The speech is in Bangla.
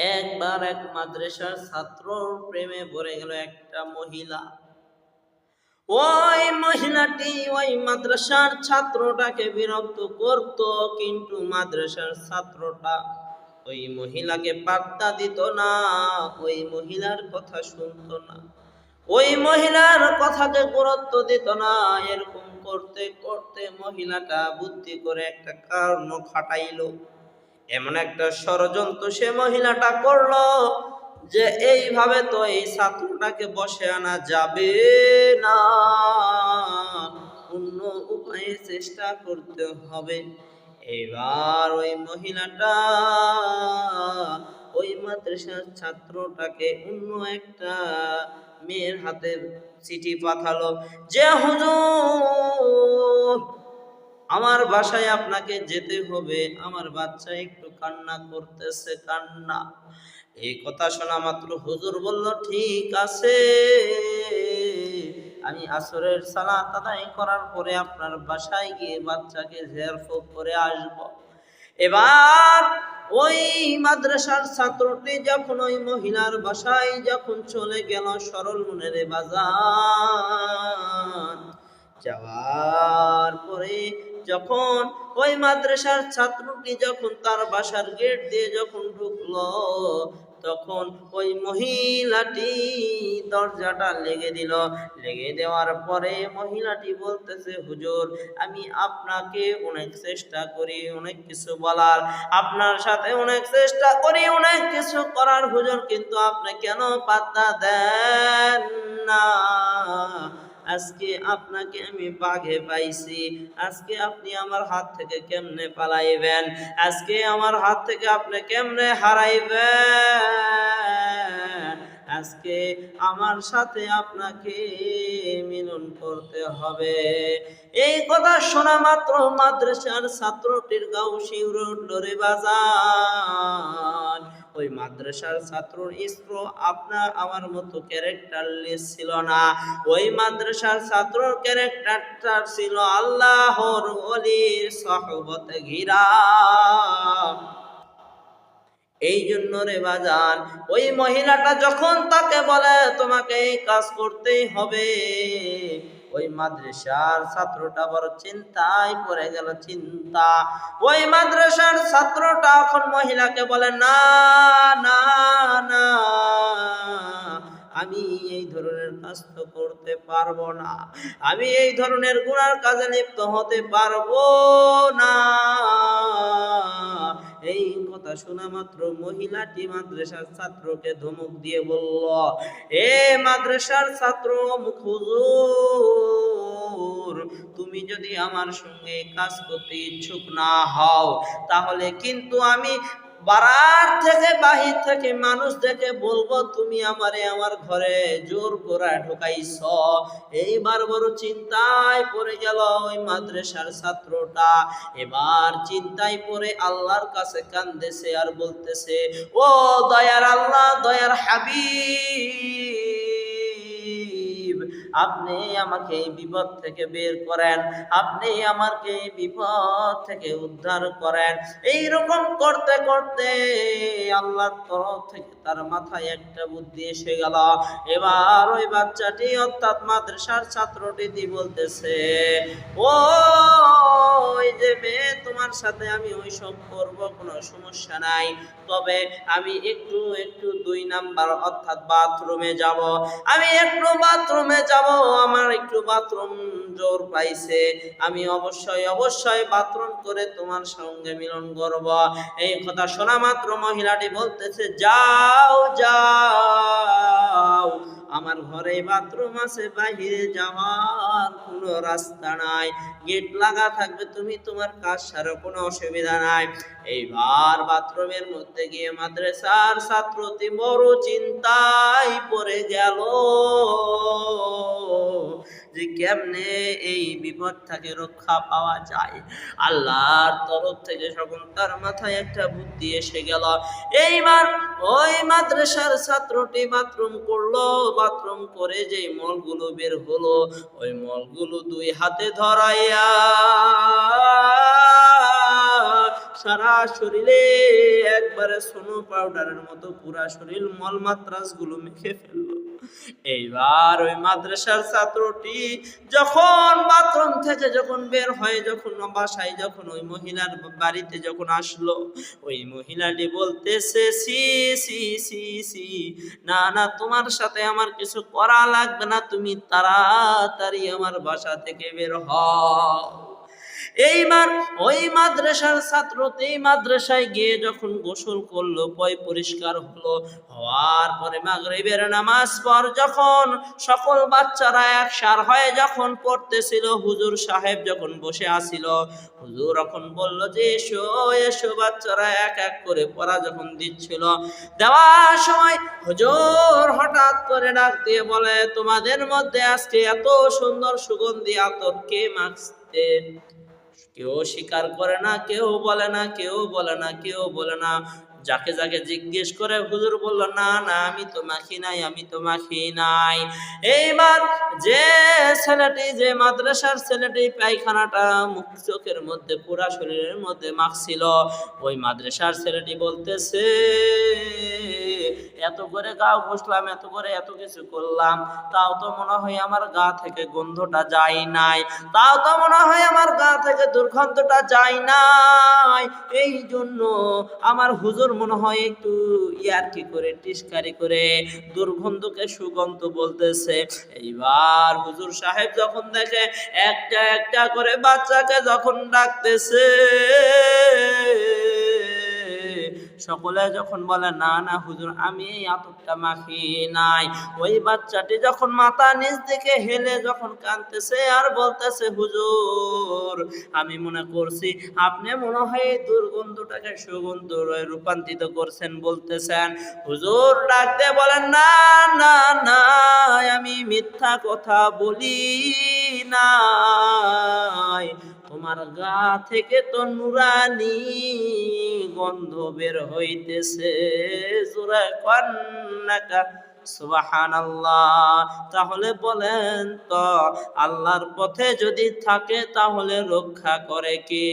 একবার এক মাদ্রাসার ছাত্রর প্রেমে পড়ে গেল একটা মহিলা। ওই মহিলাটি ওই মাদ্রাসার ছাত্রটাকে বিরক্ত করত, কিন্তু মাদ্রাসার ছাত্রটা ওই মহিলাকে পাত্তা দিত না, ওই মহিলার কথা শুনতো না, ওই মহিলার কথাকে গুরুত্ব দিত না। এরকম করতে করতে মহিলাটা বুদ্ধি করে একটা কারণ খাটাইলো, এমন একটা ষড়যন্ত্র সে মহিলাটা করলো যে এইভাবে তো এই ছাত্রটাকে বসে আনা যাবে না, অন্য উপায়ে চেষ্টা করতে হবে। এবার ওই মহিলাটা ওই মাদ্রাসার ছাত্রটাকে অন্য একটা মেয়ের হাতে চিঠি পাঠালো যে হুজুর, আমার বাসায় আপনাকে যেতে হবে, আমার বাচ্চা একটু কান্না করতেছে, কান্না। এই কথা শোনা মাত্র হুজুর বলল, ঠিক আছে, আমি আসরের সালাত আদায় করার পরে আপনার বাসায় গিয়ে বাচ্চাকে জিয়ারত করে আসব। এবার ওই মাদ্রাসার ছাত্রটি যখন ওই মহিলার বাসায় যখন চলে গেল, সরল মনের বাজার যাওয়ার পরে যখন ওই মাদ্রাসার ছাত্রটি যখন তার বাসার গেট দিয়ে যখন ঢুকলো, তখন ওই মহিলাটি দরজাটা লেগে দিল। লেগে দেওয়ার পরে মহিলাটি বলতেছে, হুজুর, আমি আপনাকে অনেক চেষ্টা করি অনেক কিছু বলার, আপনার সাথে অনেক চেষ্টা করি অনেক কিছু করার হুজুর, কিন্তু আপনি কেন পাত্তা দেন না? আজকে আপনাকে আমি বাঘে পাইছি, আজকে আপনি আমার হাত থেকে কেমনে পালাইবেন, আজকে আমার হাত থেকে আপনি কেমনে হারাইবেন, আজকে আমার সাথে আপনাকে মিলন করতে হবে। এই কথা শোনা মাত্র মাদ্রাসার ছাত্রটির গাও শিউরে উঠল রে বাজার। ওই মাদ্রাসার ছাত্রর স্ত্র আপনার আমার মতো ক্যারেক্টারলেস ছিল না, ওই মাদ্রাসার ছাত্রর ক্যারেক্টারটা ছিল আল্লাহর ওলির সহবতে ঘিরা। এই জন্য রে বাজান, ওই মহিলাটা যখন তাকে বলে তোমাকে এই কাজ করতেই হবে, ওই মাদ্রাসার ছাত্রটা বড় চিন্তায় পড়ে গেল, চিন্তা। ওই মাদ্রাসার ছাত্রটা এখন মহিলাকে বলে, না না না, আমি এই ধরনের কাজ তো করতে পারবো না, আমি এই ধরনের গুনার কাজে লিপ্ত হতে পারবো না। এই কথা শোনা মাত্র মহিলাটি মাদ্রাসার ছাত্রকে ধমক দিয়ে বলল, এ মাদ্রাসার ছাত্র, হুজুর, তুমি যদি আমার সঙ্গে কাজ করতে ইচ্ছুক না হও, তাহলে কিন্তু আমি বারার থেকে বাহির থেকে মানুষ দেখে বলবো তুমি আমারে আমার ঘরে জোর করে ঢুকাইছ। এইবার বড় চিন্তায় পড়ে গেল ওই মাদ্রাসার ছাত্রটা। এবার চিন্তায় পড়ে আল্লাহর কাছে কান্দেছে আর বলতেছে, ও দয়ার আল্লাহ, দয়ার হাবিব, আপনি আমাকে এই বিপদ থেকে বের করেন, আপনি আমাকে এই বিপদ থেকে উদ্ধার করেন। এই রকম করতে করতে আল্লাহর তরফ থেকে তার মাথায় একটা বুদ্ধি এসে গেল। এবার ওই বাচ্চাটি অর্থাৎ মাদ্রাসার ছাত্রটি বলতেছে, ও ওই যে মেয়ে, তোমার সাথে আমি ওইসব করবো, কোনো সমস্যা নাই, তবে আমি একটু 2 নাম্বার অর্থাৎ বাথরুমে যাব, আমি একটু বাথরুমে যাব, আমার একটু বাথরুম জোর পাইছে, আমি অবশ্যই বাথরুম করে তোমার সঙ্গে মিলন করব। এই কথা শোনা মাত্র মহিলাটি বলতেছে, যাও যাও, আমার ঘরে বাথরুম আছে, বাহিরে যাওয়ার কোনো রাস্তা নাই, গেট লাগা থাকবে, তুমি তোমার কাজ সারো, কোনো অসুবিধা নাই। এইবার বাথরুমের মধ্যে গিয়ে মাদ্রাসার ছাত্রটি বড় চিন্তায় পড়ে গেল যে কেমনে এই বিপদ থেকে রক্ষা পাওয়া যায়। আল্লাহর তরফ থেকে যখন তার মাথায় একটা বুদ্ধি এসে গেল, এইবার ওই মাদ্রাসার ছাত্রটি বাথরুম করলো, বাথরুম করে যে মলগুলো বের হলো, ওই মলগুলো 2 হাতে ধরাইয়া সারা শরীরে একবারে সোনো পাউডারের মতো পুরা শরীর মলমাত্রাস গুলো মেখে ফেললো। এইবার ওই মাদ্রাসার ছাত্রটি যখন বাথরুম থেকে যখন বের হয়ে যখন বাসায় যখন ওই মহিলার বাড়িতে যখন আসলো, ওই মহিলাটি বলতেছে সি সি সি সি, না না তোমার সাথে আমার কিছু করা লাগবে না, তুমি তাড়াতাড়ি আমার বাসা থেকে বের হও। এইবার ওই মাদ্রাসার ছাত্রটি মাদ্রাসায় গিয়ে যখন গোসল করলো, পয় পরিষ্কার হলো, হওয়ার পরে মাগরিবের নামাজ পর যখন সকল বাচ্চারা একসার হয়ে যখন পড়তেছিল, হুজুর সাহেব যখন বসে আসিল, হুজুর এখন বলল যে এসো এসো, বাচ্চারা এক এক করে পড়া যখন দিচ্ছিল, দেওয়ার সময় হুজুর হঠাৎ করে ডাক দিয়ে বলে, তোমাদের মধ্যে আজকে এত সুন্দর সুগন্ধি আতর কে মাখতে? কেউ স্বীকার করে না, কেউ বলে না, কেউ বলে না, কেউ বলে না। যাকে যাকে জিজ্ঞেস করে হুজুর বলল, না না আমি তো মাখি নাই, আমি তো মাখি নাই। এইবার যে ছেলেটি, যে মাদ্রাসার ছেলেটি পায়খানাটা মুখ চোখের মধ্যে পুরা শরীরের মধ্যে মাখছিল, ওই মাদ্রাসার ছেলেটি বলতেছে, এত করে গা ঘষলাম, এত করে এত কিছু করলাম, তাও তো মনে হয় আমার গা থেকে গন্ধটা যায় নাই, তাও তো মনে হয় আমার গা থেকে দুর্গন্ধটা যায় নাই। এই জন্য আমার হুজুর মনে হয় একটু ইয়ার্কি করে টিস্কারি করে দুর্গন্ধকে সুগন্ধ বলতেছে। এইবার হুজুর সাহেব যখন দেখে একটা একটা করে বাচ্চাকে যখন ডাকতেছে, সকলে যখন বলে না না হুজুর আমি এই আতরটা মাখি নাই, ওই বাচ্চাটি যখন মাথা নিচ দিকে হেলে যখন কাঁদতেছে আর বলতেছে, হুজুর আমি মনে করছি আপনি মনে হয় এই দুর্গন্ধটাকে সুগন্ধ রূপান্তরিত করছেন বলতেছেন। হুজুর ডাকতে বলেন, না না না আমি মিথ্যা কথা বলি নাই, তোমার গা থেকে তো নুরানি গন্ধ বের হইতেছে। সূরা কান্নাকা সুবহানাল্লাহ। তাহলে বলেন তো আল্লাহর পথে যদি থাকে তাহলে রক্ষা করে কে?